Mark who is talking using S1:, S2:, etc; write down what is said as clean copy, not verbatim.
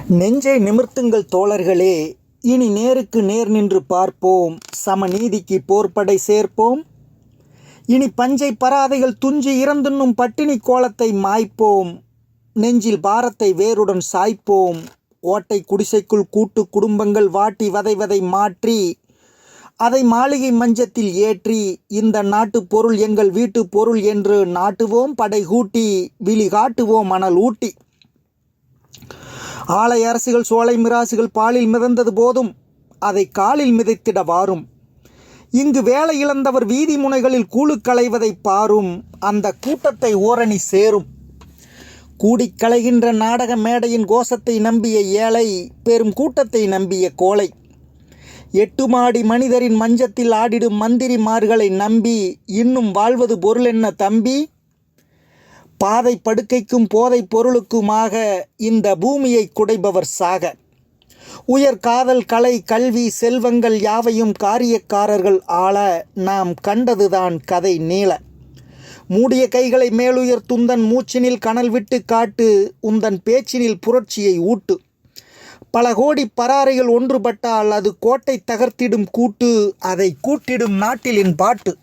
S1: நெஞ்சை நிமிர்த்துங்கள் தோழர்களே, இனி நேருக்கு நேர் நின்று பார்ப்போம். சமநீதிக்கு போர்ப்படை சேர்ப்போம். இனி பஞ்சை பராதைகள் துஞ்சி இறந்துண்ணும் பட்டினி கோலத்தை மாய்ப்போம். நெஞ்சில் பாரத்தை வேருடன் சாய்ப்போம். ஓட்டை குடிசைக்குள் கூட்டு குடும்பங்கள் வாட்டி வதை மாற்றி அதை மாளிகை மஞ்சத்தில் ஏற்றி இந்த நாட்டு பொருள் எங்கள் வீட்டு பொருள் என்று நாட்டுவோம் படை கூட்டி விழி காட்டுவோம் மணல் ஊட்டி. ஆலை அரசுகள் சோலை மிராசுகள் பாலில் மிதந்தது போதும் அதை காலில் மிதைத்திட வாரும். இங்கு வேலை இழந்தவர் வீதி முனைகளில் கூழு களைவதை பாரும். அந்த கூட்டத்தை ஓரணி சேரும். கூடிக்கலைகின்ற நாடக மேடையின் கோஷத்தை நம்பிய ஏழை பெரும் கூட்டத்தை நம்பிய கோழை. 8 மாடி மனிதரின் மஞ்சத்தில் ஆடிடும் மந்திரிமார்களை நம்பி இன்னும் வாழ்வது பொருள் என்ன தம்பி? பாதை படுக்கைக்கும் போதை பொருளுக்குமாக இந்த பூமியை குடைபவர் சாக. உயர் காதல் கலை கல்வி செல்வங்கள் யாவையும் காரியக்காரர்கள் ஆள நாம் கண்டதுதான் கதை நீள. மூடிய கைகளை மேலுயர் துந்தன் மூச்சினில் கனல் விட்டு காட்டு உந்தன் பேச்சினில் புரட்சியை ஊட்டு. பல கோடி பராரைகள் ஒன்றுபட்டால் அது கோட்டை தகர்த்திடும் கூட்டு அதை கூட்டிடும் நாட்டிலின் பாட்டு.